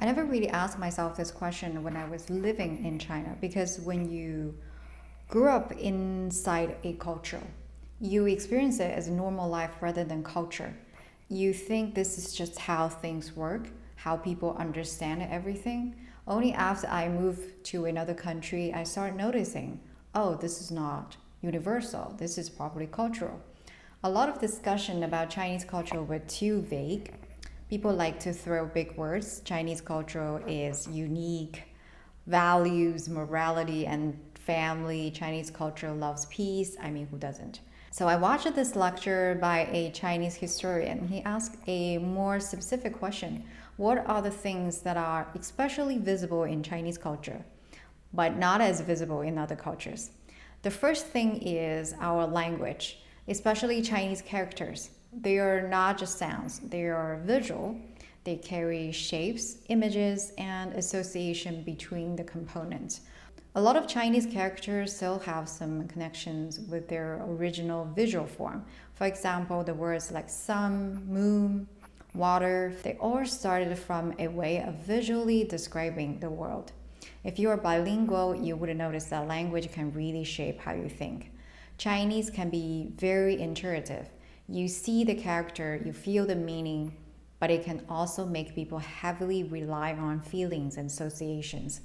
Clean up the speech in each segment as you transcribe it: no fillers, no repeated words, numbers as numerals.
I never really asked myself this question when I was living in China because when you grew up inside a culture, you experience it as a normal life rather than culture. You think this is just how things work, how people understand everything. Only after I moved to another country, I started noticing, oh, this is not universal, this is probably cultural. A lot of discussion about Chinese culture were too vague. People like to throw big words. Chinese culture is unique, values, morality, and family. Chinese culture loves peace. I mean, who doesn't? So I watched this lecture by a Chinese historian. He asked a more specific question. What are the things that are especially visible in Chinese culture, but not as visible in other cultures? The first thing is our language, especially Chinese characters. They are not just sounds, they are visual. They carry shapes, images, and association between the components. A lot of Chinese characters still have some connections with their original visual form. For example, the words like sun, moon, water, they all started from a way of visually describing the world. If you are bilingual, you would notice that language can really shape how you think. Chinese can be very intuitive. You see the character, you feel the meaning, but it can also make people heavily rely on feelings and associations.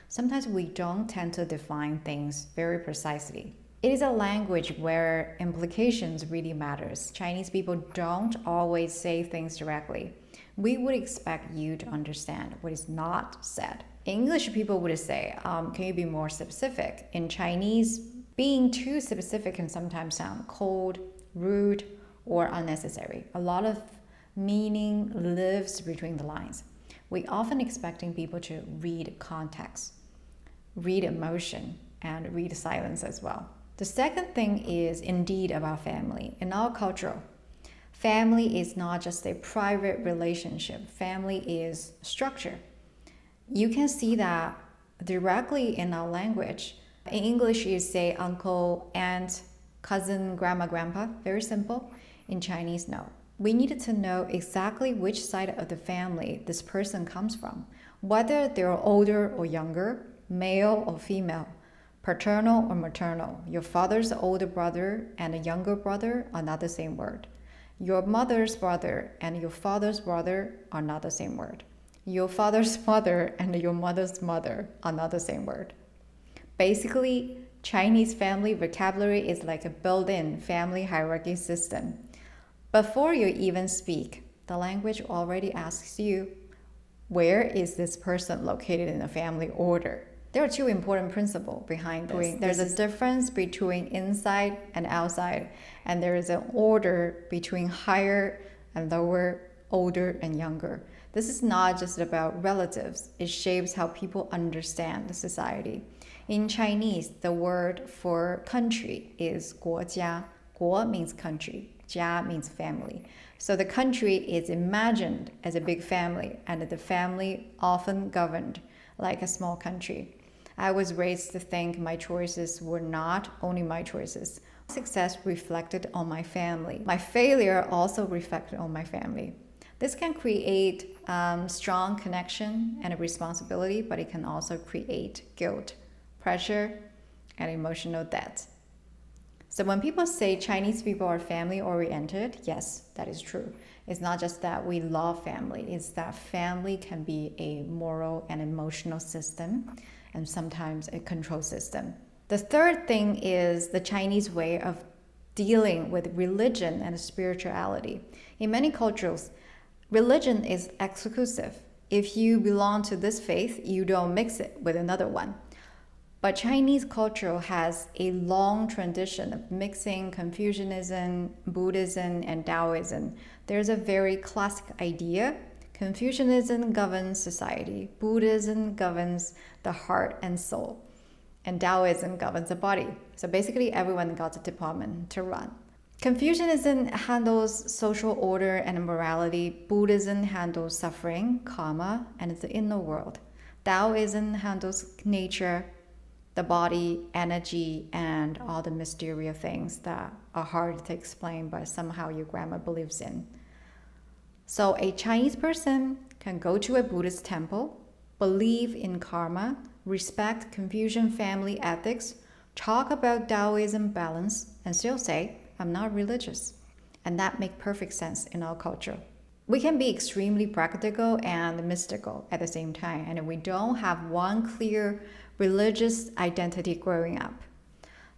Sometimes we don't tend to define things very precisely. It is a language where implications really matters. Chinese people don't always say things directly. We would expect you to understand what is not said. English people would say, can you be more specific? In Chinese, being too specific can sometimes sound cold, rude, or unnecessary. A lot of meaning lives between the lines. We often expecting people to read context, read emotion, and read silence as well. The second thing is indeed about family. In our culture, family is not just a private relationship. Family is structure. You can see that directly in our language. In English, you say uncle, aunt, cousin, grandma, grandpa. Very simple. In Chinese, no. We needed to know exactly which side of the family this person comes from, whether they're older or younger, male or female, paternal or maternal. Your father's older brother and a younger brother are not the same word. Your mother's brother and your father's brother are not the same word. Your father's mother and your mother's mother are not the same word. Basically, Chinese family vocabulary is like a built-in family hierarchy system. Before you even speak, the language already asks you, where is this person located in the family order? There are two important principles behind this. There's a difference between inside and outside, and there is an order between higher and lower, older and younger. This is not just about relatives. It shapes how people understand the society. In Chinese, the word for country is 国家. 国 means country. 家 means family. So the country is imagined as a big family, and the family often governed like a small country. I was raised to think my choices were not only my choices. Success reflected on my family. My failure also reflected on my family. This can create strong connection and a responsibility, but it can also create guilt, pressure, and emotional debt. So when people say Chinese people are family oriented, yes, that is true. It's not just that we love family, it's that family can be a moral and emotional system and sometimes a control system. The third thing is the Chinese way of dealing with religion and spirituality. In many cultures, religion is exclusive. If you belong to this faith, you don't mix it with another one. But Chinese culture has a long tradition of mixing Confucianism, Buddhism, and Taoism. There's a very classic idea. Confucianism governs society, Buddhism governs the heart and soul, and Taoism governs the body. So basically everyone got a department to run. Confucianism handles social order and morality. Buddhism handles suffering, karma, and the inner world. Taoism handles nature, the body, energy, and all the mysterious things that are hard to explain, but somehow your grandma believes in. So a Chinese person can go to a Buddhist temple, believe in karma, respect Confucian family ethics, talk about Taoism balance, and still say, I'm not religious. And that makes perfect sense in our culture. We can be extremely practical and mystical at the same time, and we don't have one clear religious identity growing up.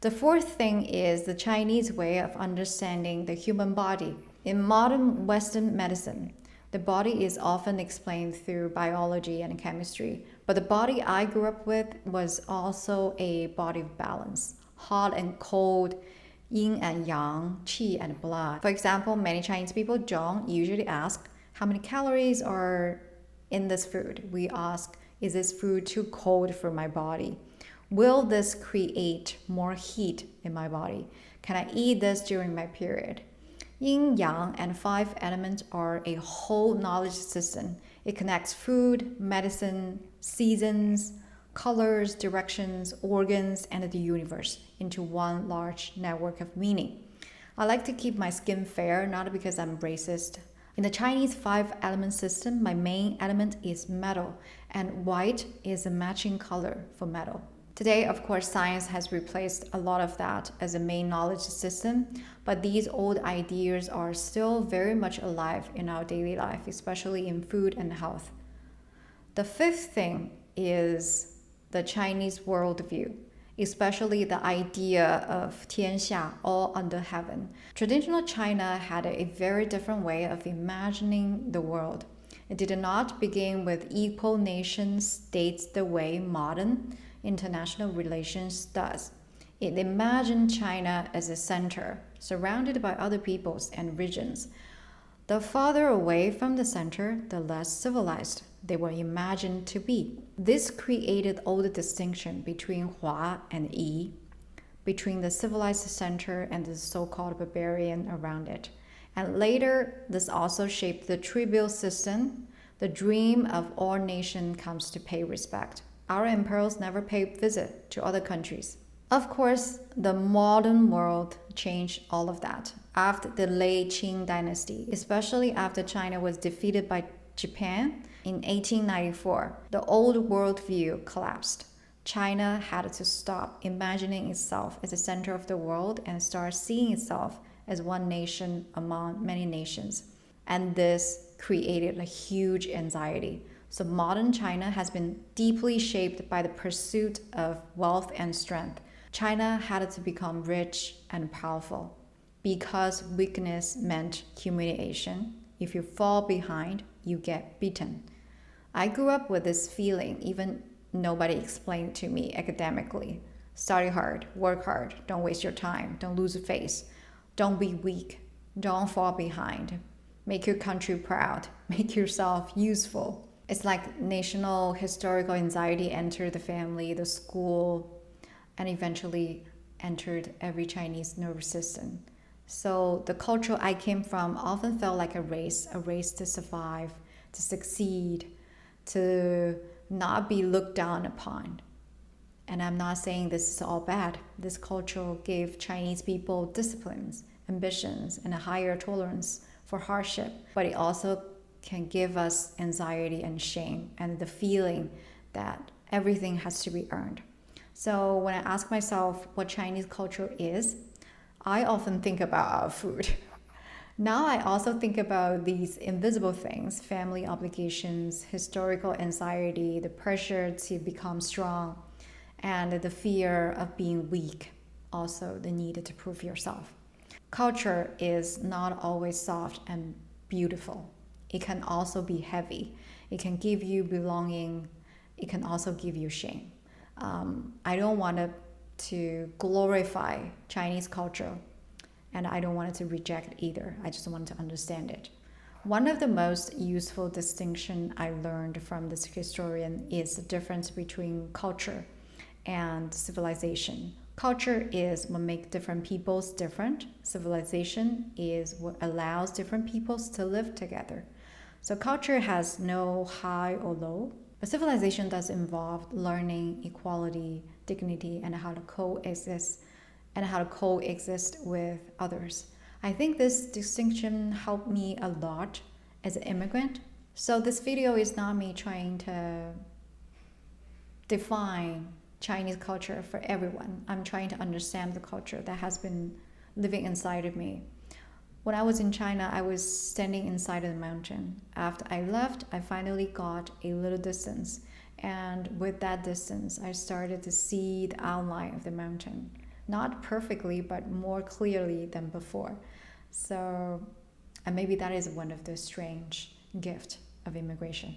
The fourth thing is the Chinese way of understanding the human body. In modern Western medicine, the body is often explained through biology and chemistry, but the body I grew up with was also a body of balance, hot and cold, yin and yang, qi and blood. For example, many Chinese people don't usually ask how many calories are in this food. We ask, is this food too cold for my body? Will this create more heat in my body? Can I eat this during my period? Yin, yang, and five elements are a whole knowledge system. It connects food, medicine, seasons, colors, directions, organs, and the universe into one large network of meaning. I like to keep my skin fair, not because I'm racist. In the Chinese five-element system, my main element is metal, and white is a matching color for metal. Today, of course, science has replaced a lot of that as a main knowledge system, but these old ideas are still very much alive in our daily life, especially in food and health. The fifth thing is the Chinese worldview, especially the idea of 天下, all under heaven. Traditional China had a very different way of imagining the world. It did not begin with equal nation states the way modern international relations does. It imagined China as a center, surrounded by other peoples and regions. The farther away from the center, the less civilized they were imagined to be. This created all the distinction between Hua and Yi, between the civilized center and the so-called barbarian around it. And later, this also shaped the tribal system. The dream of all nations comes to pay respect. Our emperors never paid visit to other countries. Of course, the modern world changed all of that after the late Qing dynasty, especially after China was defeated by Japan in 1894. The old worldview collapsed. China had to stop imagining itself as the center of the world and start seeing itself as one nation among many nations. And this created a huge anxiety. So modern China has been deeply shaped by the pursuit of wealth and strength. China had to become rich and powerful because weakness meant humiliation. If you fall behind, you get beaten. I grew up with this feeling, even nobody explained it to me academically. Study hard, work hard, don't waste your time, don't lose face, don't be weak, don't fall behind. Make your country proud, make yourself useful. It's like national historical anxiety entered the family, the school, and eventually entered every Chinese nervous system. So the culture I came from often felt like a race to survive, to succeed, to not be looked down upon. And I'm not saying this is all bad. This culture gave Chinese people disciplines, ambitions, and a higher tolerance for hardship, but it also can give us anxiety and shame and the feeling that everything has to be earned. So when I ask myself what Chinese culture is, I often think about our food. Now I also think about these invisible things, family obligations, historical anxiety, the pressure to become strong, and the fear of being weak, also the need to prove yourself. Culture is not always soft and beautiful. It can also be heavy. It can give you belonging. It can also give you shame. I don't want to glorify Chinese culture, and I don't want to reject it either. I just want to understand it. One of the most useful distinction I learned from this historian is the difference between culture and civilization. Culture is what makes different peoples different. Civilization is what allows different peoples to live together. So culture has no high or low, but civilization does involve learning, equality, dignity, and how to coexist with others. I think this distinction helped me a lot as an immigrant, So this video is not me trying to define Chinese culture for everyone. I'm trying to understand the culture that has been living inside of me. When I was in China, I was standing inside of the mountain. After I left, I finally got a little distance. And with that distance, I started to see the outline of the mountain. Not perfectly, but more clearly than before. So, and maybe that is one of the strange gifts of immigration.